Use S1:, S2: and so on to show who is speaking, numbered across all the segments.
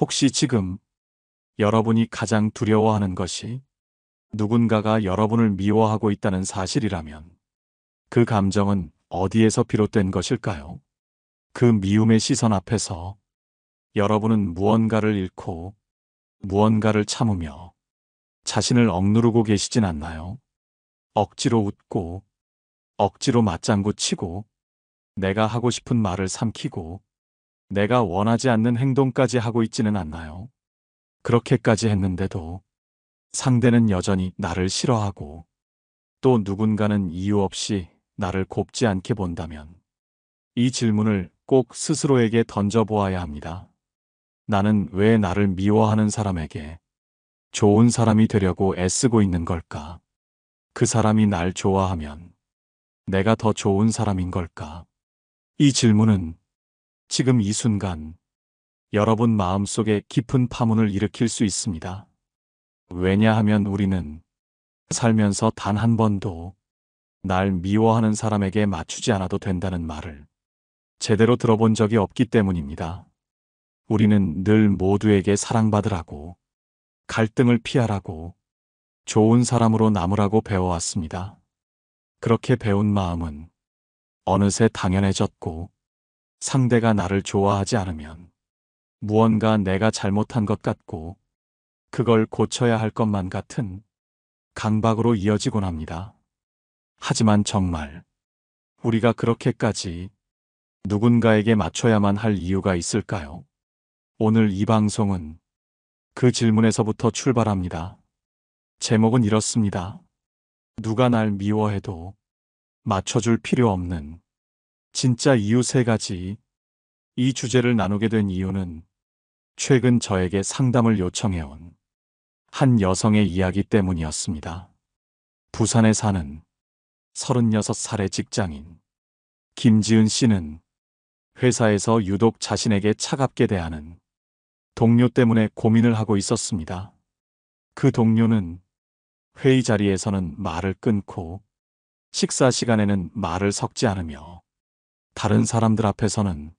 S1: 혹시 지금 여러분이 가장 두려워하는 것이 누군가가 여러분을 미워하고 있다는 사실이라면 그 감정은 어디에서 비롯된 것일까요? 그 미움의 시선 앞에서 여러분은 무언가를 잃고 무언가를 참으며 자신을 억누르고 계시진 않나요? 억지로 웃고 억지로 맞장구 치고 내가 하고 싶은 말을 삼키고 내가 원하지 않는 행동까지 하고 있지는 않나요? 그렇게까지 했는데도 상대는 여전히 나를 싫어하고 또 누군가는 이유 없이 나를 곱지 않게 본다면 이 질문을 꼭 스스로에게 던져보아야 합니다. 나는 왜 나를 미워하는 사람에게 좋은 사람이 되려고 애쓰고 있는 걸까? 그 사람이 날 좋아하면 내가 더 좋은 사람인 걸까? 이 질문은 지금 이 순간 여러분 마음속에 깊은 파문을 일으킬 수 있습니다. 왜냐하면 우리는 살면서 단 한 번도 날 미워하는 사람에게 맞추지 않아도 된다는 말을 제대로 들어본 적이 없기 때문입니다. 우리는 늘 모두에게 사랑받으라고, 갈등을 피하라고, 좋은 사람으로 남으라고 배워왔습니다. 그렇게 배운 마음은 어느새 당연해졌고 상대가 나를 좋아하지 않으면 무언가 내가 잘못한 것 같고 그걸 고쳐야 할 것만 같은 강박으로 이어지곤 합니다. 하지만 정말 우리가 그렇게까지 누군가에게 맞춰야만 할 이유가 있을까요? 오늘 이 방송은 그 질문에서부터 출발합니다. 제목은 이렇습니다. 누가 날 미워해도 맞춰줄 필요 없는 진짜 이유 3가지. 이 주제를 나누게 된 이유는 최근 저에게 상담을 요청해온 한 여성의 이야기 때문이었습니다. 부산에 사는 36살의 직장인 김지은 씨는 회사에서 유독 자신에게 차갑게 대하는 동료 때문에 고민을 하고 있었습니다. 그 동료는 회의 자리에서는 말을 끊고 식사 시간에는 말을 섞지 않으며 다른 사람들 앞에서는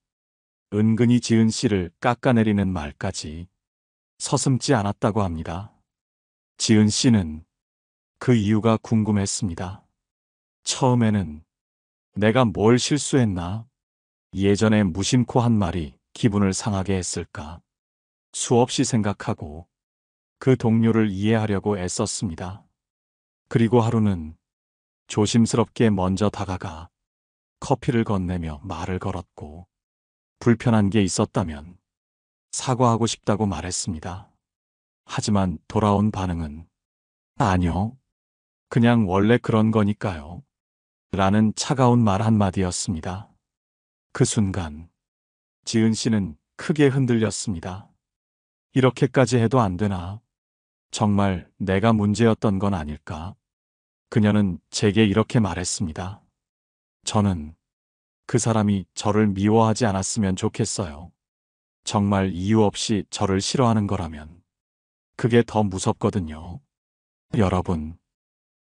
S1: 은근히 지은 씨를 깎아내리는 말까지 서슴지 않았다고 합니다. 지은 씨는 그 이유가 궁금했습니다. 처음에는 내가 뭘 실수했나? 예전에 무심코 한 말이 기분을 상하게 했을까? 수없이 생각하고 그 동료를 이해하려고 애썼습니다. 그리고 하루는 조심스럽게 먼저 다가가 커피를 건네며 말을 걸었고 불편한 게 있었다면 사과하고 싶다고 말했습니다. 하지만 돌아온 반응은 아니요, 그냥 원래 그런 거니까요. 라는 차가운 말 한마디였습니다. 그 순간 지은 씨는 크게 흔들렸습니다. 이렇게까지 해도 안 되나? 정말 내가 문제였던 건 아닐까? 그녀는 제게 이렇게 말했습니다. 저는 그 사람이 저를 미워하지 않았으면 좋겠어요. 정말 이유 없이 저를 싫어하는 거라면 그게 더 무섭거든요. 여러분,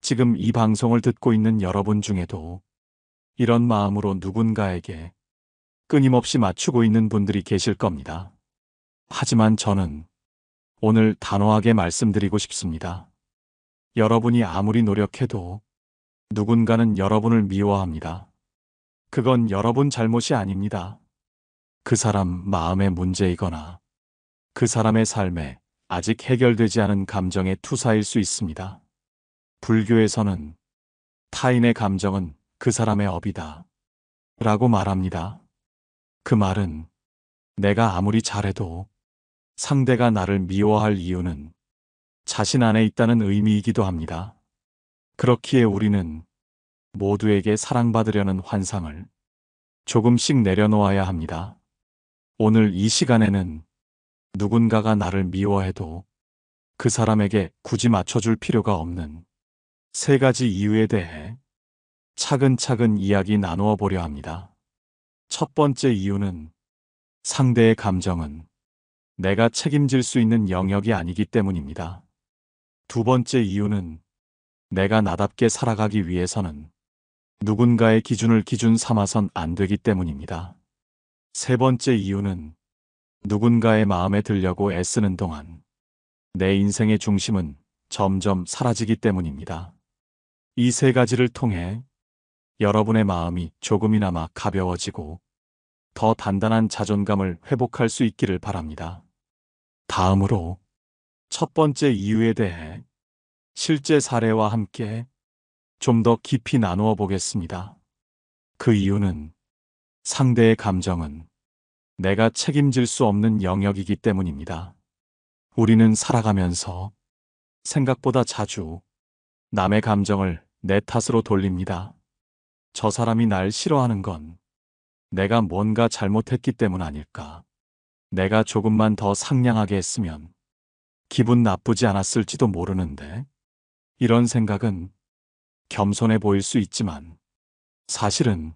S1: 지금 이 방송을 듣고 있는 여러분 중에도 이런 마음으로 누군가에게 끊임없이 맞추고 있는 분들이 계실 겁니다. 하지만 저는 오늘 단호하게 말씀드리고 싶습니다. 여러분이 아무리 노력해도 누군가는 여러분을 미워합니다. 그건 여러분 잘못이 아닙니다. 그 사람 마음의 문제이거나 그 사람의 삶에 아직 해결되지 않은 감정의 투사일 수 있습니다. 불교에서는 타인의 감정은 그 사람의 업이다 라고 말합니다. 그 말은 내가 아무리 잘해도 상대가 나를 미워할 이유는 자신 안에 있다는 의미이기도 합니다. 그렇기에 우리는 모두에게 사랑받으려는 환상을 조금씩 내려놓아야 합니다. 오늘 이 시간에는 누군가가 나를 미워해도 그 사람에게 굳이 맞춰줄 필요가 없는 3가지 이유에 대해 차근차근 이야기 나누어 보려 합니다. 첫 번째 이유는 상대의 감정은 내가 책임질 수 있는 영역이 아니기 때문입니다. 두 번째 이유는 내가 나답게 살아가기 위해서는 누군가의 기준을 기준 삼아선 안 되기 때문입니다. 세 번째 이유는 누군가의 마음에 들려고 애쓰는 동안 내 인생의 중심은 점점 사라지기 때문입니다. 이 세 가지를 통해 여러분의 마음이 조금이나마 가벼워지고 더 단단한 자존감을 회복할 수 있기를 바랍니다. 다음으로 첫 번째 이유에 대해 실제 사례와 함께 좀 더 깊이 나누어 보겠습니다. 그 이유는 상대의 감정은 내가 책임질 수 없는 영역이기 때문입니다. 우리는 살아가면서 생각보다 자주 남의 감정을 내 탓으로 돌립니다. 저 사람이 날 싫어하는 건 내가 뭔가 잘못했기 때문 아닐까? 내가 조금만 더 상냥하게 했으면 기분 나쁘지 않았을지도 모르는데, 이런 생각은 겸손해 보일 수 있지만 사실은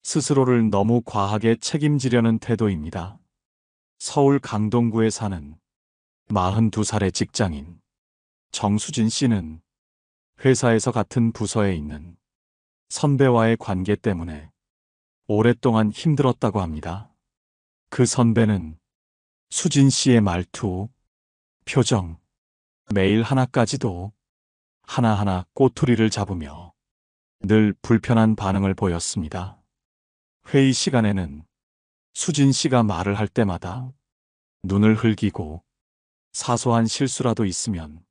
S1: 스스로를 너무 과하게 책임지려는 태도입니다. 서울 강동구에 사는 42살의 직장인 정수진 씨는 회사에서 같은 부서에 있는 선배와의 관계 때문에 오랫동안 힘들었다고 합니다. 그 선배는 수진 씨의 말투, 표정, 매일 하나까지도 하나하나 꼬투리를 잡으며 늘 불편한 반응을 보였습니다. 회의 시간에는 수진 씨가 말을 할 때마다 눈을 흘기고 사소한 실수라도 있으면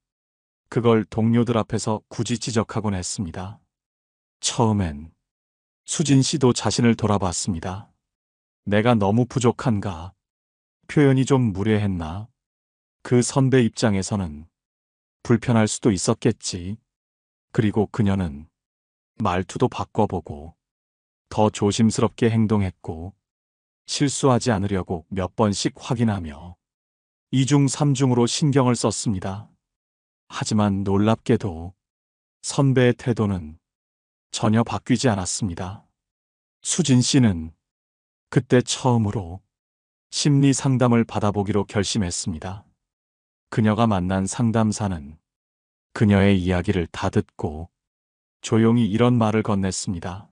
S1: 그걸 동료들 앞에서 굳이 지적하곤 했습니다. 처음엔 수진 씨도 자신을 돌아봤습니다. 내가 너무 부족한가? 표현이 좀 무례했나? 그 선배 입장에서는 불편할 수도 있었겠지. 그리고 그녀는 말투도 바꿔보고 더 조심스럽게 행동했고 실수하지 않으려고 몇 번씩 확인하며 이중 삼중으로 신경을 썼습니다. 하지만 놀랍게도 선배의 태도는 전혀 바뀌지 않았습니다. 수진 씨는 그때 처음으로 심리 상담을 받아보기로 결심했습니다. 그녀가 만난 상담사는 그녀의 이야기를 다 듣고 조용히 이런 말을 건넸습니다.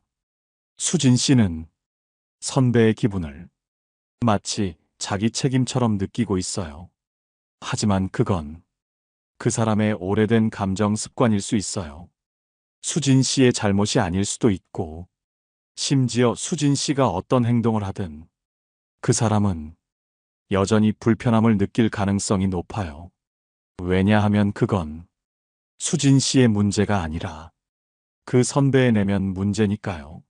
S1: 수진 씨는 선배의 기분을 마치 자기 책임처럼 느끼고 있어요. 하지만 그건 그 사람의 오래된 감정 습관일 수 있어요. 수진 씨의 잘못이 아닐 수도 있고, 심지어 수진 씨가 어떤 행동을 하든 그 사람은 여전히 불편함을 느낄 가능성이 높아요. 왜냐하면 그건 수진 씨의 문제가 아니라 그 선배의 내면 문제니까요.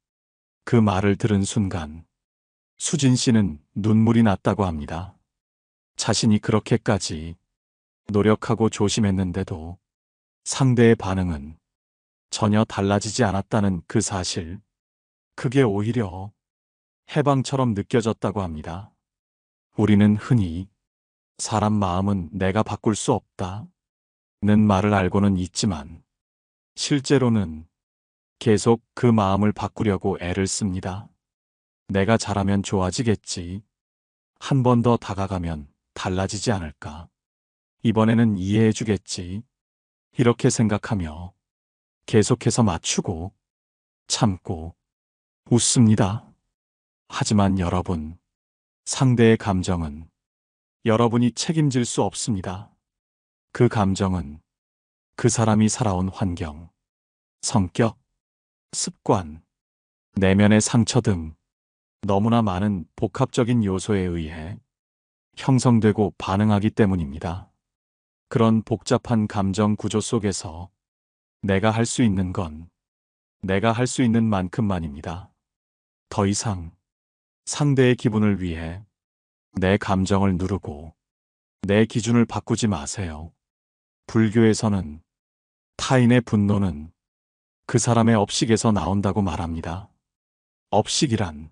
S1: 그 말을 들은 순간 수진 씨는 눈물이 났다고 합니다. 자신이 그렇게까지 노력하고 조심했는데도 상대의 반응은 전혀 달라지지 않았다는 그 사실, 그게 오히려 해방처럼 느껴졌다고 합니다. 우리는 흔히 사람 마음은 내가 바꿀 수 없다는 말을 알고는 있지만 실제로는 계속 그 마음을 바꾸려고 애를 씁니다. 내가 잘하면 좋아지겠지. 한 번 더 다가가면 달라지지 않을까. 이번에는 이해해주겠지. 이렇게 생각하며 계속해서 맞추고 참고 웃습니다. 하지만 여러분, 상대의 감정은 여러분이 책임질 수 없습니다. 그 감정은 그 사람이 살아온 환경, 성격, 습관, 내면의 상처 등 너무나 많은 복합적인 요소에 의해 형성되고 반응하기 때문입니다. 그런 복잡한 감정 구조 속에서 내가 할 수 있는 건 내가 할 수 있는 만큼만입니다. 더 이상 상대의 기분을 위해 내 감정을 누르고 내 기준을 바꾸지 마세요. 불교에서는 타인의 분노는 그 사람의 업식에서 나온다고 말합니다. 업식이란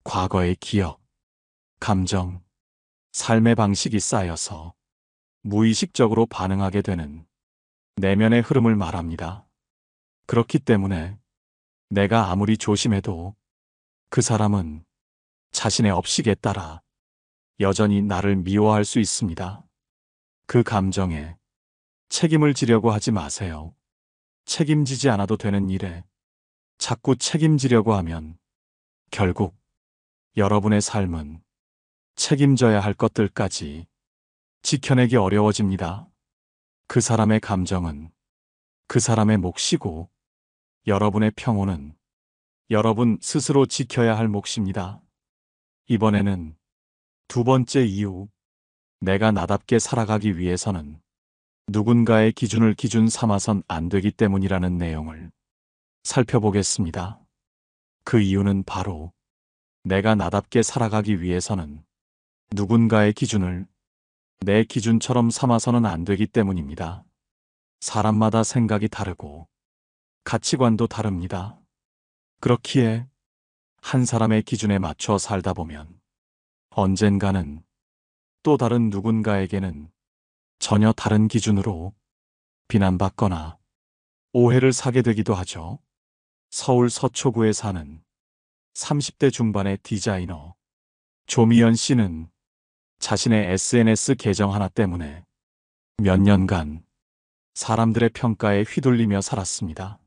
S1: 과거의 기억, 감정, 삶의 방식이 쌓여서 무의식적으로 반응하게 되는 내면의 흐름을 말합니다. 그렇기 때문에 내가 아무리 조심해도 그 사람은 자신의 업식에 따라 여전히 나를 미워할 수 있습니다. 그 감정에 책임을 지려고 하지 마세요. 책임지지 않아도 되는 일에 자꾸 책임지려고 하면 결국 여러분의 삶은 책임져야 할 것들까지 지켜내기 어려워집니다. 그 사람의 감정은 그 사람의 몫이고 여러분의 평온은 여러분 스스로 지켜야 할 몫입니다. 이번에는 두 번째 이유, 내가 나답게 살아가기 위해서는 누군가의 기준을 기준 삼아선 안 되기 때문이라는 내용을 살펴보겠습니다. 그 이유는 바로 내가 나답게 살아가기 위해서는 누군가의 기준을 내 기준처럼 삼아서는 안 되기 때문입니다. 사람마다 생각이 다르고 가치관도 다릅니다. 그렇기에 한 사람의 기준에 맞춰 살다 보면 언젠가는 또 다른 누군가에게는 전혀 다른 기준으로 비난받거나 오해를 사게 되기도 하죠. 서울 서초구에 사는 30대 중반의 디자이너 조미연 씨는 자신의 SNS 계정 하나 때문에 몇 년간 사람들의 평가에 휘둘리며 살았습니다.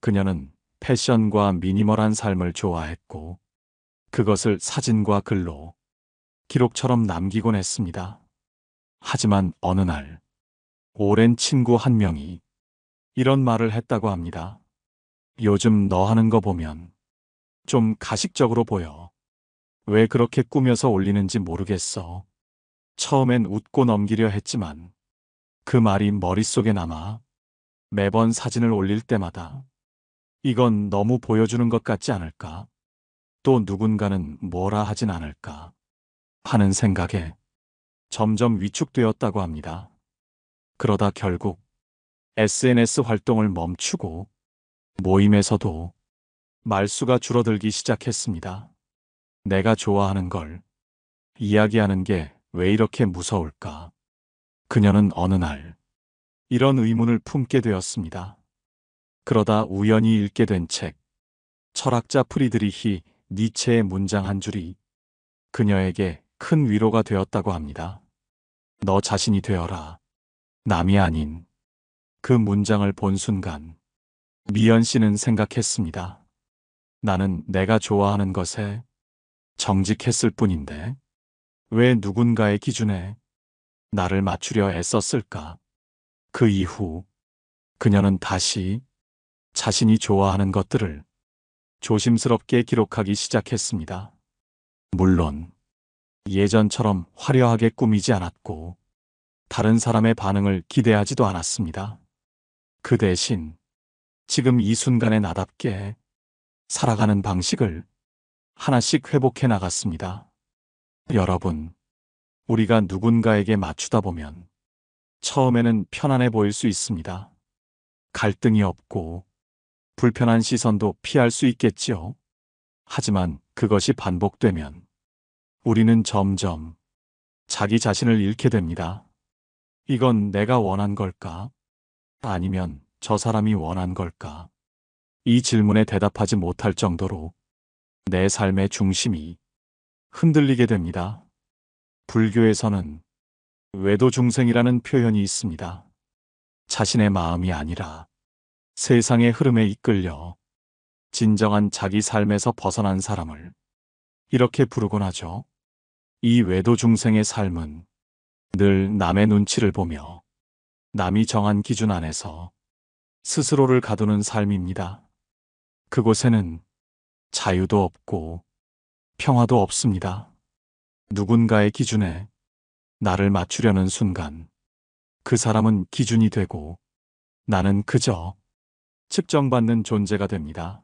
S1: 그녀는 패션과 미니멀한 삶을 좋아했고 그것을 사진과 글로 기록처럼 남기곤 했습니다. 하지만 어느 날 오랜 친구 한 명이 이런 말을 했다고 합니다. 요즘 너 하는 거 보면 좀 가식적으로 보여. 왜 그렇게 꾸며서 올리는지 모르겠어. 처음엔 웃고 넘기려 했지만 그 말이 머릿속에 남아 매번 사진을 올릴 때마다 이건 너무 보여주는 것 같지 않을까? 또 누군가는 뭐라 하진 않을까? 하는 생각에 점점 위축되었다고 합니다. 그러다 결국 SNS 활동을 멈추고 모임에서도 말수가 줄어들기 시작했습니다. 내가 좋아하는 걸 이야기하는 게 왜 이렇게 무서울까? 그녀는 어느 날 이런 의문을 품게 되었습니다. 그러다 우연히 읽게 된 책, 철학자 프리드리히 니체의 문장 한 줄이 그녀에게 큰 위로가 되었다고 합니다. 너 자신이 되어라. 남이 아닌. 그 문장을 본 순간 미연 씨는 생각했습니다. 나는 내가 좋아하는 것에 정직했을 뿐인데 왜 누군가의 기준에 나를 맞추려 애썼을까? 그 이후 그녀는 다시 자신이 좋아하는 것들을 조심스럽게 기록하기 시작했습니다. 물론 예전처럼 화려하게 꾸미지 않았고 다른 사람의 반응을 기대하지도 않았습니다. 그 대신 지금 이 순간의 나답게 살아가는 방식을 하나씩 회복해 나갔습니다. 여러분, 우리가 누군가에게 맞추다 보면 처음에는 편안해 보일 수 있습니다. 갈등이 없고 불편한 시선도 피할 수 있겠지요. 하지만 그것이 반복되면 우리는 점점 자기 자신을 잃게 됩니다. 이건 내가 원한 걸까? 아니면 저 사람이 원한 걸까? 이 질문에 대답하지 못할 정도로 내 삶의 중심이 흔들리게 됩니다. 불교에서는 외도중생이라는 표현이 있습니다. 자신의 마음이 아니라 세상의 흐름에 이끌려 진정한 자기 삶에서 벗어난 사람을 이렇게 부르곤 하죠. 이 외도중생의 삶은 늘 남의 눈치를 보며 남이 정한 기준 안에서 스스로를 가두는 삶입니다. 그곳에는 자유도 없고 평화도 없습니다. 누군가의 기준에 나를 맞추려는 순간 그 사람은 기준이 되고 나는 그저 측정받는 존재가 됩니다.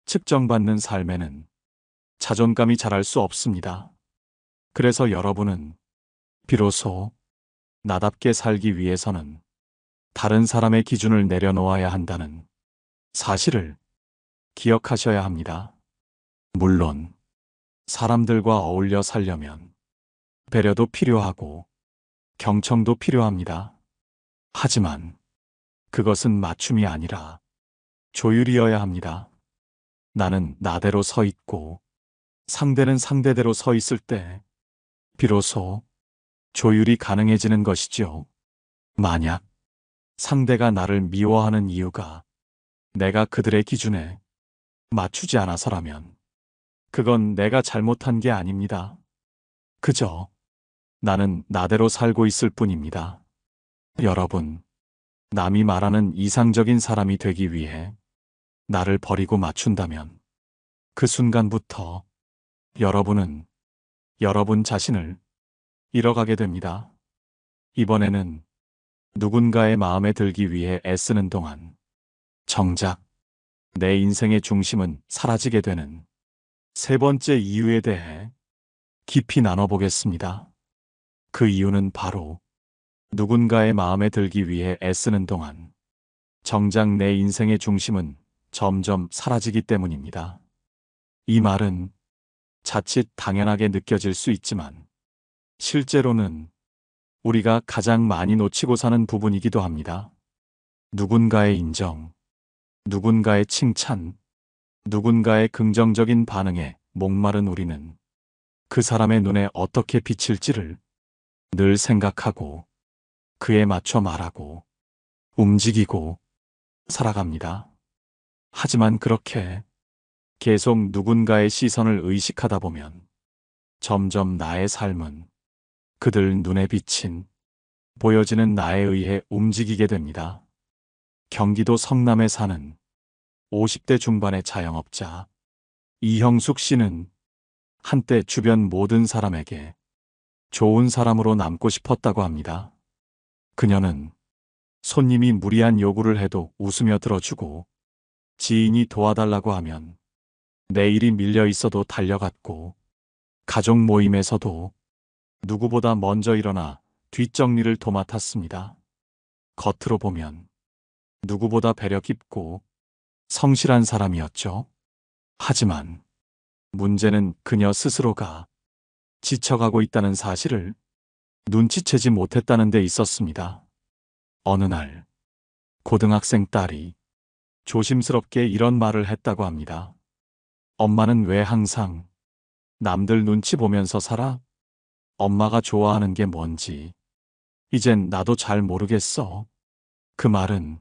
S1: 측정받는 삶에는 자존감이 자랄 수 없습니다. 그래서 여러분은 비로소 나답게 살기 위해서는 다른 사람의 기준을 내려놓아야 한다는 사실을 기억하셔야 합니다. 물론 사람들과 어울려 살려면 배려도 필요하고 경청도 필요합니다. 하지만 그것은 맞춤이 아니라 조율이어야 합니다. 나는 나대로 서 있고 상대는 상대대로 서 있을 때 비로소 조율이 가능해지는 것이죠. 만약 상대가 나를 미워하는 이유가 내가 그들의 기준에 맞추지 않아서라면 그건 내가 잘못한 게 아닙니다. 그저 나는 나대로 살고 있을 뿐입니다. 여러분, 남이 말하는 이상적인 사람이 되기 위해 나를 버리고 맞춘다면 그 순간부터 여러분은 여러분 자신을 잃어가게 됩니다. 이번에는 누군가의 마음에 들기 위해 애쓰는 동안 정작 내 인생의 중심은 사라지게 되는 세 번째 이유에 대해 깊이 나눠보겠습니다. 그 이유는 바로 누군가의 마음에 들기 위해 애쓰는 동안 정작 내 인생의 중심은 점점 사라지기 때문입니다. 이 말은 자칫 당연하게 느껴질 수 있지만 실제로는 우리가 가장 많이 놓치고 사는 부분이기도 합니다. 누군가의 인정, 누군가의 칭찬, 누군가의 긍정적인 반응에 목마른 우리는 그 사람의 눈에 어떻게 비칠지를 늘 생각하고 그에 맞춰 말하고 움직이고 살아갑니다. 하지만 그렇게 계속 누군가의 시선을 의식하다 보면 점점 나의 삶은 그들 눈에 비친 보여지는 나에 의해 움직이게 됩니다. 경기도 성남에 사는 50대 중반의 자영업자 이형숙 씨는 한때 주변 모든 사람에게 좋은 사람으로 남고 싶었다고 합니다. 그녀는 손님이 무리한 요구를 해도 웃으며 들어주고 지인이 도와달라고 하면 내 일이 밀려 있어도 달려갔고 가족 모임에서도 누구보다 먼저 일어나 뒷정리를 도맡았습니다. 겉으로 보면 누구보다 배려 깊고 성실한 사람이었죠. 하지만 문제는 그녀 스스로가 지쳐가고 있다는 사실을 눈치채지 못했다는 데 있었습니다. 어느 날 고등학생 딸이 조심스럽게 이런 말을 했다고 합니다. 엄마는 왜 항상 남들 눈치 보면서 살아? 엄마가 좋아하는 게 뭔지 이젠 나도 잘 모르겠어. 그 말은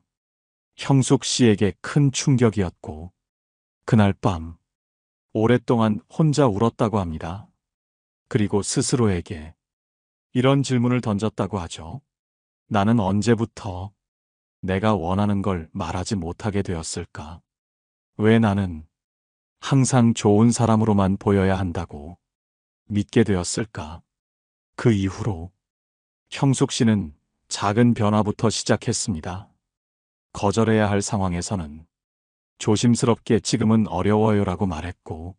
S1: 형숙 씨에게 큰 충격이었고 그날 밤 오랫동안 혼자 울었다고 합니다. 그리고 스스로에게 이런 질문을 던졌다고 하죠. 나는 언제부터 내가 원하는 걸 말하지 못하게 되었을까? 왜 나는 항상 좋은 사람으로만 보여야 한다고 믿게 되었을까? 그 이후로 형숙 씨는 작은 변화부터 시작했습니다. 거절해야 할 상황에서는 조심스럽게 지금은 어려워요라고 말했고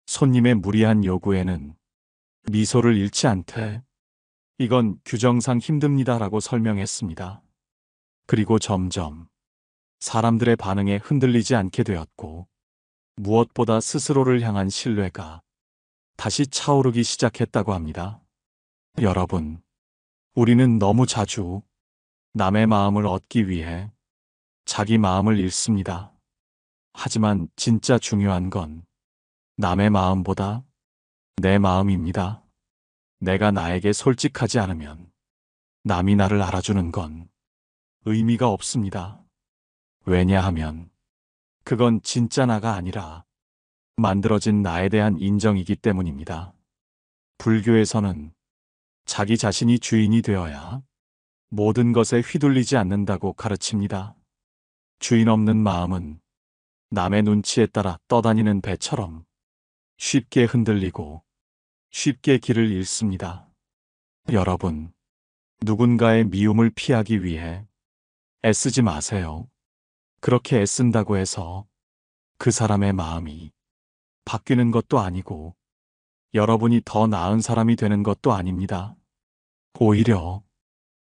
S1: 손님의 무리한 요구에는 미소를 잃지 않되 이건 규정상 힘듭니다라고 설명했습니다. 그리고 점점 사람들의 반응에 흔들리지 않게 되었고 무엇보다 스스로를 향한 신뢰가 다시 차오르기 시작했다고 합니다. 여러분, 우리는 너무 자주 남의 마음을 얻기 위해 자기 마음을 잃습니다. 하지만 진짜 중요한 건 남의 마음보다 내 마음입니다. 내가 나에게 솔직하지 않으면 남이 나를 알아주는 건 의미가 없습니다. 왜냐하면 그건 진짜 나가 아니라 만들어진 나에 대한 인정이기 때문입니다. 불교에서는 자기 자신이 주인이 되어야 모든 것에 휘둘리지 않는다고 가르칩니다. 주인 없는 마음은 남의 눈치에 따라 떠다니는 배처럼 쉽게 흔들리고 쉽게 길을 잃습니다. 여러분, 누군가의 미움을 피하기 위해 애쓰지 마세요. 그렇게 애쓴다고 해서 그 사람의 마음이 바뀌는 것도 아니고 여러분이 더 나은 사람이 되는 것도 아닙니다. 오히려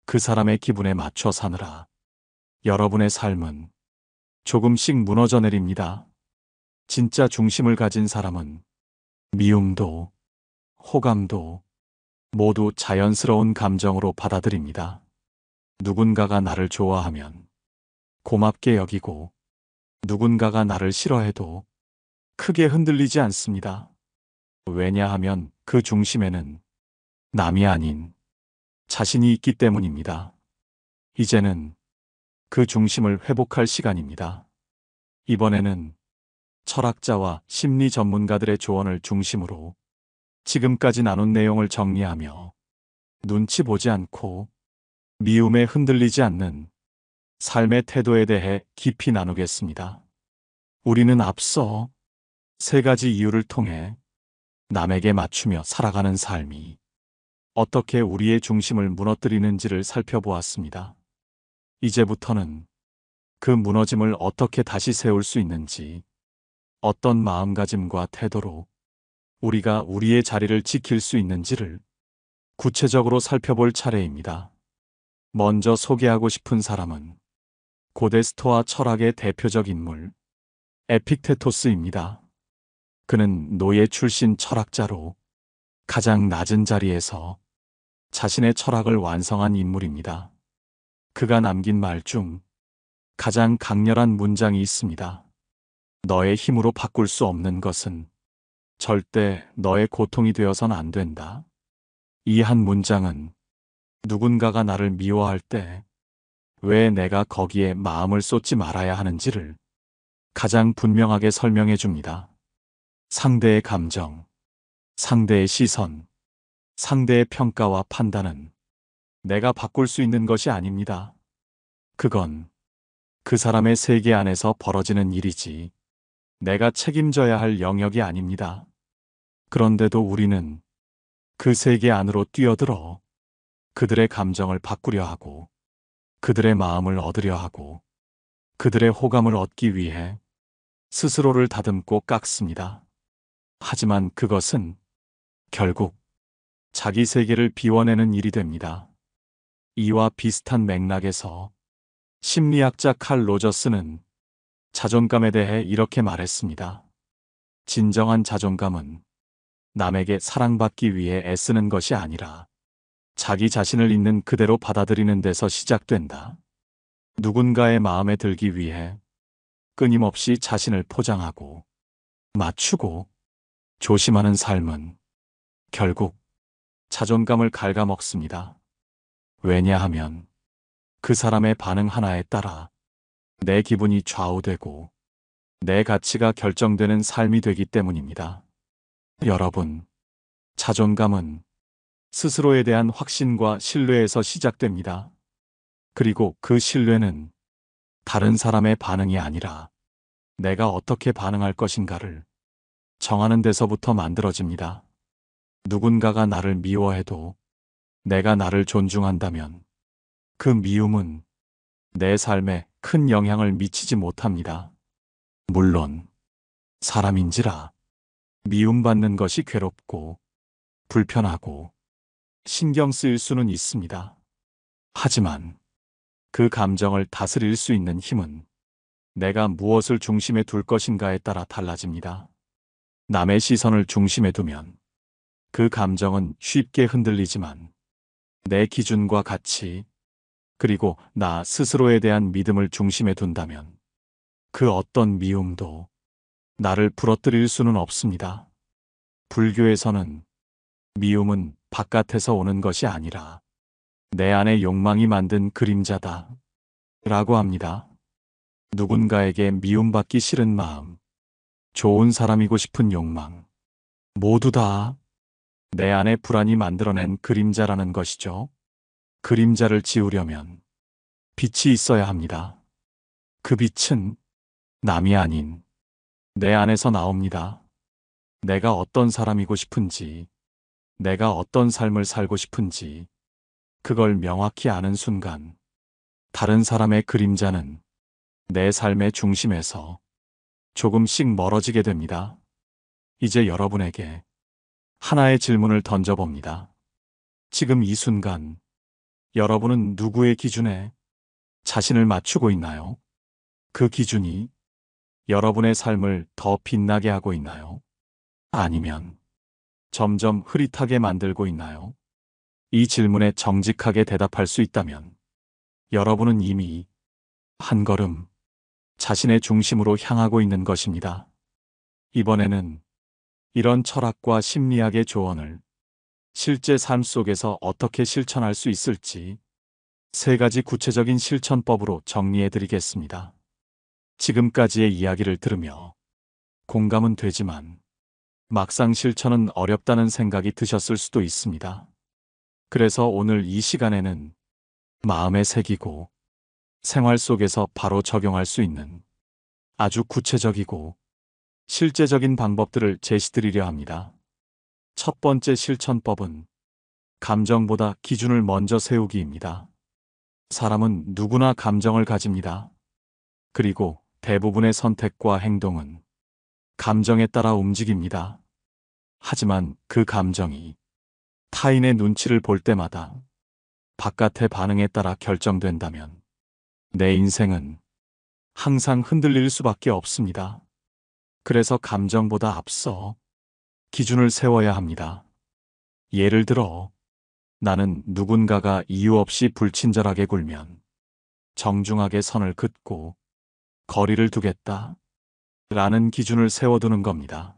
S1: 그 사람의 기분에 맞춰 사느라 여러분의 삶은 조금씩 무너져 내립니다. 진짜 중심을 가진 사람은 미움도 호감도 모두 자연스러운 감정으로 받아들입니다. 누군가가 나를 좋아하면 고맙게 여기고 누군가가 나를 싫어해도 크게 흔들리지 않습니다. 왜냐하면 그 중심에는 남이 아닌 자신이 있기 때문입니다. 이제는 그 중심을 회복할 시간입니다. 이번에는 철학자와 심리 전문가들의 조언을 중심으로 지금까지 나눈 내용을 정리하며 눈치 보지 않고 미움에 흔들리지 않는 삶의 태도에 대해 깊이 나누겠습니다. 우리는 앞서 세 가지 이유를 통해 남에게 맞추며 살아가는 삶이 어떻게 우리의 중심을 무너뜨리는지를 살펴보았습니다. 이제부터는 그 무너짐을 어떻게 다시 세울 수 있는지, 어떤 마음가짐과 태도로 우리가 우리의 자리를 지킬 수 있는지를 구체적으로 살펴볼 차례입니다. 먼저 소개하고 싶은 사람은 고대 스토아 철학의 대표적 인물 에픽테토스입니다. 그는 노예 출신 철학자로 가장 낮은 자리에서 자신의 철학을 완성한 인물입니다. 그가 남긴 말 중 가장 강렬한 문장이 있습니다. 너의 힘으로 바꿀 수 없는 것은 절대 너의 고통이 되어선 안 된다. 이 한 문장은 누군가가 나를 미워할 때 왜 내가 거기에 마음을 쏟지 말아야 하는지를 가장 분명하게 설명해 줍니다. 상대의 감정, 상대의 시선, 상대의 평가와 판단은 내가 바꿀 수 있는 것이 아닙니다. 그건 그 사람의 세계 안에서 벌어지는 일이지 내가 책임져야 할 영역이 아닙니다. 그런데도 우리는 그 세계 안으로 뛰어들어 그들의 감정을 바꾸려 하고 그들의 마음을 얻으려 하고 그들의 호감을 얻기 위해 스스로를 다듬고 깎습니다. 하지만 그것은 결국 자기 세계를 비워내는 일이 됩니다. 이와 비슷한 맥락에서 심리학자 칼 로저스는 자존감에 대해 이렇게 말했습니다. 진정한 자존감은 남에게 사랑받기 위해 애쓰는 것이 아니라 자기 자신을 있는 그대로 받아들이는 데서 시작된다. 누군가의 마음에 들기 위해 끊임없이 자신을 포장하고 맞추고 조심하는 삶은 결국 자존감을 갉아먹습니다. 왜냐하면 그 사람의 반응 하나에 따라 내 기분이 좌우되고 내 가치가 결정되는 삶이 되기 때문입니다. 여러분, 자존감은 스스로에 대한 확신과 신뢰에서 시작됩니다. 그리고 그 신뢰는 다른 사람의 반응이 아니라 내가 어떻게 반응할 것인가를 정하는 데서부터 만들어집니다. 누군가가 나를 미워해도 내가 나를 존중한다면 그 미움은 내 삶에 큰 영향을 미치지 못합니다. 물론 사람인지라 미움받는 것이 괴롭고 불편하고 신경 쓰일 수는 있습니다. 하지만 그 감정을 다스릴 수 있는 힘은 내가 무엇을 중심에 둘 것인가에 따라 달라집니다. 남의 시선을 중심에 두면 그 감정은 쉽게 흔들리지만 내 기준과 가치, 그리고 나 스스로에 대한 믿음을 중심에 둔다면 그 어떤 미움도 나를 부러뜨릴 수는 없습니다. 불교에서는 미움은 바깥에서 오는 것이 아니라 내 안의 욕망이 만든 그림자다 라고 합니다. 누군가에게 미움받기 싫은 마음, 좋은 사람이고 싶은 욕망, 모두 다 내 안의 불안이 만들어낸 그림자라는 것이죠. 그림자를 지우려면 빛이 있어야 합니다. 그 빛은 남이 아닌 내 안에서 나옵니다. 내가 어떤 사람이고 싶은지, 내가 어떤 삶을 살고 싶은지, 그걸 명확히 아는 순간, 다른 사람의 그림자는 내 삶의 중심에서 조금씩 멀어지게 됩니다. 이제 여러분에게 하나의 질문을 던져봅니다. 지금 이 순간, 여러분은 누구의 기준에 자신을 맞추고 있나요? 그 기준이 여러분의 삶을 더 빛나게 하고 있나요? 아니면 점점 흐릿하게 만들고 있나요? 이 질문에 정직하게 대답할 수 있다면 여러분은 이미 한 걸음 자신의 중심으로 향하고 있는 것입니다. 이번에는 이런 철학과 심리학의 조언을 실제 삶 속에서 어떻게 실천할 수 있을지 세 가지 구체적인 실천법으로 정리해 드리겠습니다. 지금까지의 이야기를 들으며 공감은 되지만 막상 실천은 어렵다는 생각이 드셨을 수도 있습니다. 그래서 오늘 이 시간에는 마음에 새기고 생활 속에서 바로 적용할 수 있는 아주 구체적이고 실제적인 방법들을 제시드리려 합니다. 첫 번째 실천법은 감정보다 기준을 먼저 세우기입니다. 사람은 누구나 감정을 가집니다. 그리고 대부분의 선택과 행동은 감정에 따라 움직입니다. 하지만 그 감정이 타인의 눈치를 볼 때마다 바깥의 반응에 따라 결정된다면 내 인생은 항상 흔들릴 수밖에 없습니다. 그래서 감정보다 앞서 기준을 세워야 합니다. 예를 들어, 나는 누군가가 이유 없이 불친절하게 굴면 정중하게 선을 긋고 거리를 두겠다 라는 기준을 세워두는 겁니다.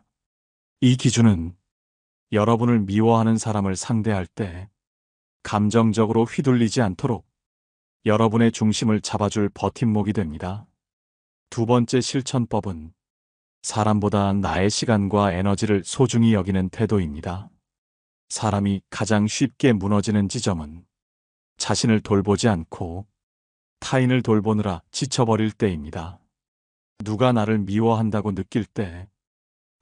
S1: 이 기준은 여러분을 미워하는 사람을 상대할 때 감정적으로 휘둘리지 않도록 여러분의 중심을 잡아줄 버팀목이 됩니다. 두 번째 실천법은 사람보다 나의 시간과 에너지를 소중히 여기는 태도입니다. 사람이 가장 쉽게 무너지는 지점은 자신을 돌보지 않고 타인을 돌보느라 지쳐버릴 때입니다. 누가 나를 미워한다고 느낄 때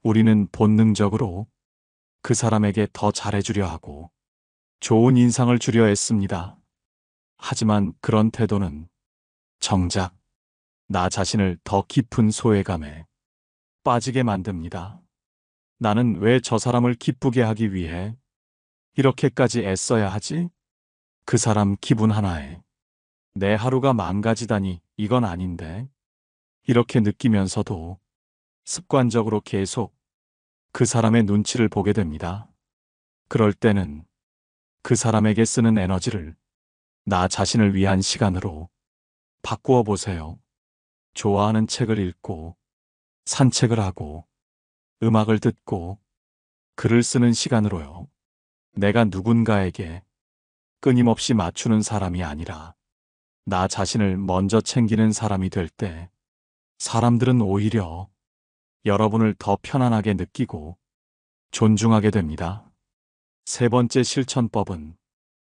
S1: 우리는 본능적으로 그 사람에게 더 잘해주려 하고 좋은 인상을 주려 했습니다. 하지만 그런 태도는 정작 나 자신을 더 깊은 소외감에 빠지게 만듭니다. 나는 왜 저 사람을 기쁘게 하기 위해 이렇게까지 애써야 하지? 그 사람 기분 하나에 내 하루가 망가지다니 이건 아닌데. 이렇게 느끼면서도 습관적으로 계속 그 사람의 눈치를 보게 됩니다. 그럴 때는 그 사람에게 쓰는 에너지를 나 자신을 위한 시간으로 바꾸어 보세요. 좋아하는 책을 읽고, 산책을 하고, 음악을 듣고, 글을 쓰는 시간으로요. 내가 누군가에게 끊임없이 맞추는 사람이 아니라 나 자신을 먼저 챙기는 사람이 될 때 사람들은 오히려 여러분을 더 편안하게 느끼고 존중하게 됩니다. 세 번째 실천법은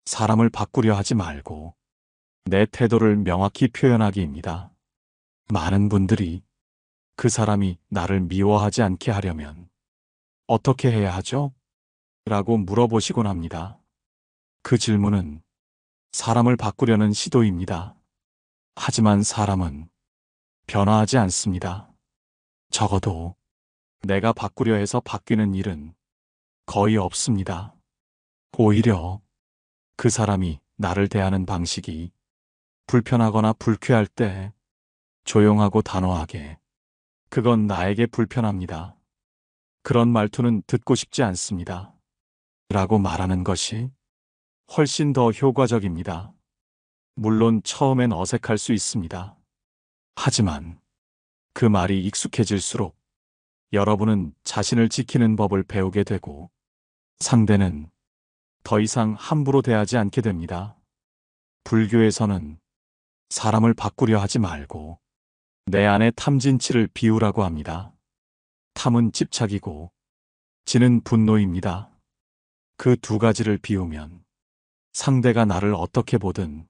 S1: 사람을 바꾸려 하지 말고 내 태도를 명확히 표현하기입니다. 많은 분들이 그 사람이 나를 미워하지 않게 하려면 어떻게 해야 하죠? 라고 물어보시곤 합니다. 그 질문은 사람을 바꾸려는 시도입니다. 하지만 사람은 변화하지 않습니다. 적어도 내가 바꾸려 해서 바뀌는 일은 거의 없습니다. 오히려 그 사람이 나를 대하는 방식이 불편하거나 불쾌할 때 조용하고 단호하게 그건 나에게 불편합니다. 그런 말투는 듣고 싶지 않습니다. 라고 말하는 것이 훨씬 더 효과적입니다. 물론 처음엔 어색할 수 있습니다. 하지만 그 말이 익숙해질수록 여러분은 자신을 지키는 법을 배우게 되고 상대는 더 이상 함부로 대하지 않게 됩니다. 불교에서는 사람을 바꾸려 하지 말고 내 안에 탐진치를 비우라고 합니다. 탐은 집착이고 진은 분노입니다. 그 두 가지를 비우면 상대가 나를 어떻게 보든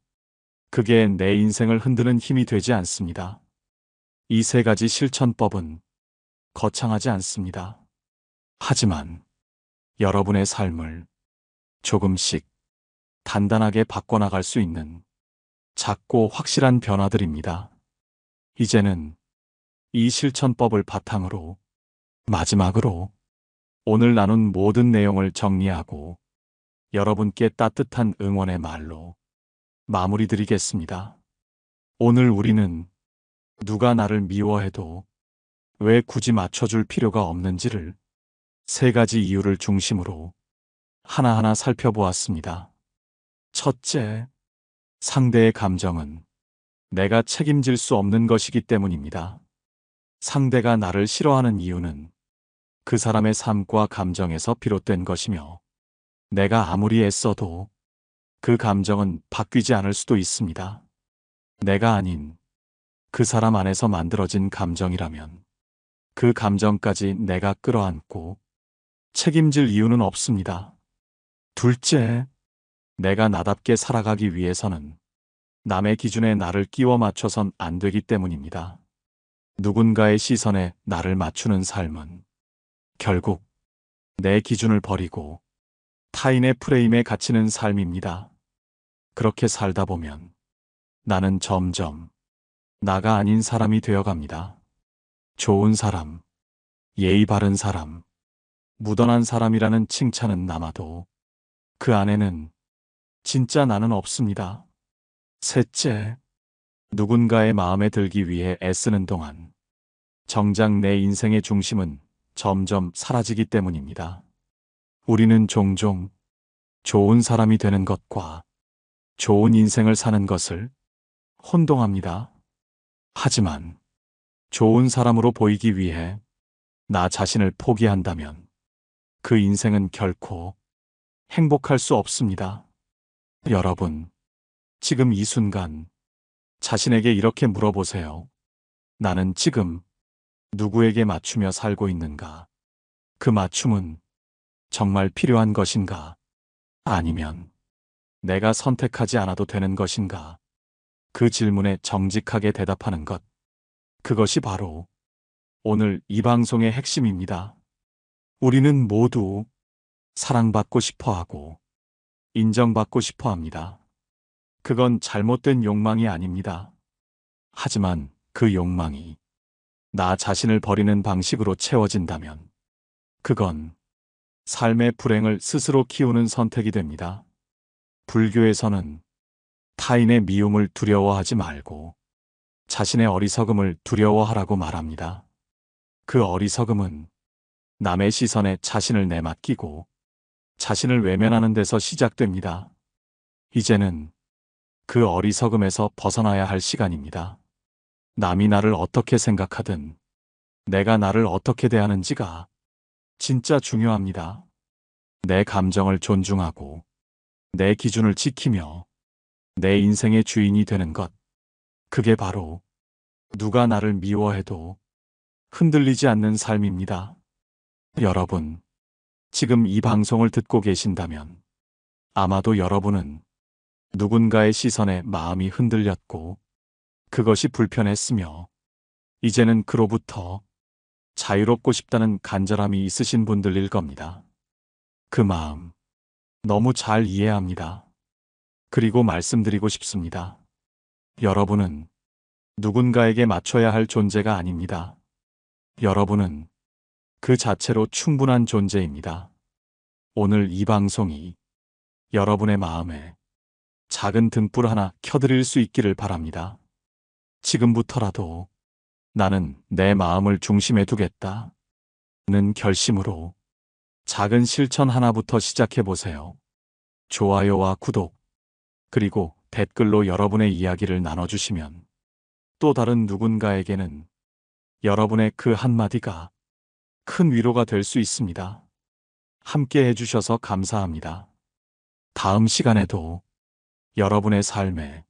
S1: 그게 내 인생을 흔드는 힘이 되지 않습니다. 이 세 가지 실천법은 거창하지 않습니다. 하지만 여러분의 삶을 조금씩 단단하게 바꿔나갈 수 있는 작고 확실한 변화들입니다. 이제는 이 실천법을 바탕으로 마지막으로 오늘 나눈 모든 내용을 정리하고 여러분께 따뜻한 응원의 말로 마무리 드리겠습니다. 오늘 우리는 누가 나를 미워해도 왜 굳이 맞춰줄 필요가 없는지를 세 가지 이유를 중심으로 하나하나 살펴보았습니다. 첫째, 상대의 감정은 내가 책임질 수 없는 것이기 때문입니다. 상대가 나를 싫어하는 이유는 그 사람의 삶과 감정에서 비롯된 것이며 내가 아무리 애써도 그 감정은 바뀌지 않을 수도 있습니다. 내가 아닌 그 사람 안에서 만들어진 감정이라면 그 감정까지 내가 끌어안고 책임질 이유는 없습니다. 둘째, 내가 나답게 살아가기 위해서는 남의 기준에 나를 끼워 맞춰선 안 되기 때문입니다. 누군가의 시선에 나를 맞추는 삶은 결국 내 기준을 버리고 타인의 프레임에 갇히는 삶입니다. 그렇게 살다 보면 나는 점점 나가 아닌 사람이 되어갑니다. 좋은 사람, 예의 바른 사람, 무던한 사람이라는 칭찬은 남아도 그 안에는 진짜 나는 없습니다. 셋째, 누군가의 마음에 들기 위해 애쓰는 동안 정작 내 인생의 중심은 점점 사라지기 때문입니다. 우리는 종종 좋은 사람이 되는 것과 좋은 인생을 사는 것을 혼동합니다. 하지만 좋은 사람으로 보이기 위해 나 자신을 포기한다면 그 인생은 결코 행복할 수 없습니다. 여러분, 지금 이 순간 자신에게 이렇게 물어보세요. 나는 지금 누구에게 맞추며 살고 있는가? 그 맞춤은 정말 필요한 것인가? 아니면 내가 선택하지 않아도 되는 것인가? 그 질문에 정직하게 대답하는 것. 그것이 바로 오늘 이 방송의 핵심입니다. 우리는 모두 사랑받고 싶어 하고 인정받고 싶어 합니다. 그건 잘못된 욕망이 아닙니다. 하지만 그 욕망이 나 자신을 버리는 방식으로 채워진다면 그건 삶의 불행을 스스로 키우는 선택이 됩니다. 불교에서는 타인의 미움을 두려워하지 말고 자신의 어리석음을 두려워하라고 말합니다. 그 어리석음은 남의 시선에 자신을 내맡기고 자신을 외면하는 데서 시작됩니다. 이제는 그 어리석음에서 벗어나야 할 시간입니다. 남이 나를 어떻게 생각하든 내가 나를 어떻게 대하는지가 진짜 중요합니다. 내 감정을 존중하고 내 기준을 지키며 내 인생의 주인이 되는 것. 그게 바로 누가 나를 미워해도 흔들리지 않는 삶입니다. 여러분, 지금 이 방송을 듣고 계신다면 아마도 여러분은 누군가의 시선에 마음이 흔들렸고 그것이 불편했으며 이제는 그로부터 자유롭고 싶다는 간절함이 있으신 분들일 겁니다. 그 마음 너무 잘 이해합니다. 그리고 말씀드리고 싶습니다. 여러분은 누군가에게 맞춰야 할 존재가 아닙니다. 여러분은 그 자체로 충분한 존재입니다. 오늘 이 방송이 여러분의 마음에 작은 등불 하나 켜드릴 수 있기를 바랍니다. 지금부터라도 나는 내 마음을 중심에 두겠다는 결심으로 작은 실천 하나부터 시작해 보세요. 좋아요와 구독, 그리고 댓글로 여러분의 이야기를 나눠주시면 또 다른 누군가에게는 여러분의 그 한마디가 큰 위로가 될 수 있습니다. 함께 해주셔서 감사합니다. 다음 시간에도 여러분의 삶에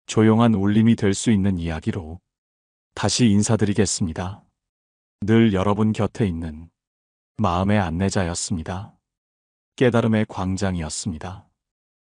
S1: 조용한 울림이 될 수 있는 이야기로 다시 인사드리겠습니다. 늘 여러분 곁에 있는 마음의 안내자였습니다. 깨달음의 광장이었습니다.